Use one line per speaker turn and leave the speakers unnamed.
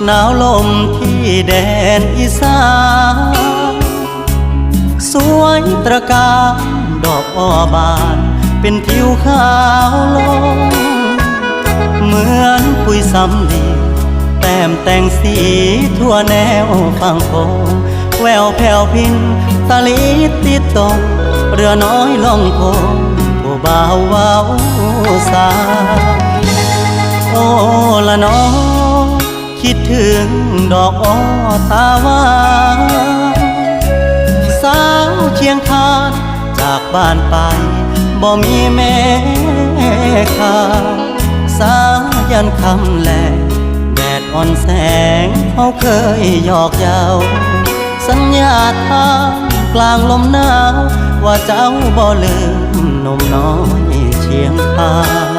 หนาวลมที่แดนอีสานสวยตระการดอกอ้อบานเป็นทิวขาวลงเหมือนปุยสำลีแต้มแต่งสีทั่วแนวฝั่งโขงแววแผ่วพินตะลิดติดตกเรือน้อยล่องโคงผู้บ่าวเว้าสาโอ้ละน้องคิดถึงดอกอ้อตาหวานสาวเชียงคานจากบ้านไปบ่มีแม่ข่าสายันคำแลแดดอ่อนแสงเขาเคยหยอกเย้าสัญญาทางกลางลมหนาวว่าเจ้าบ่ลืมหนุ่มน้อยเชียงคาน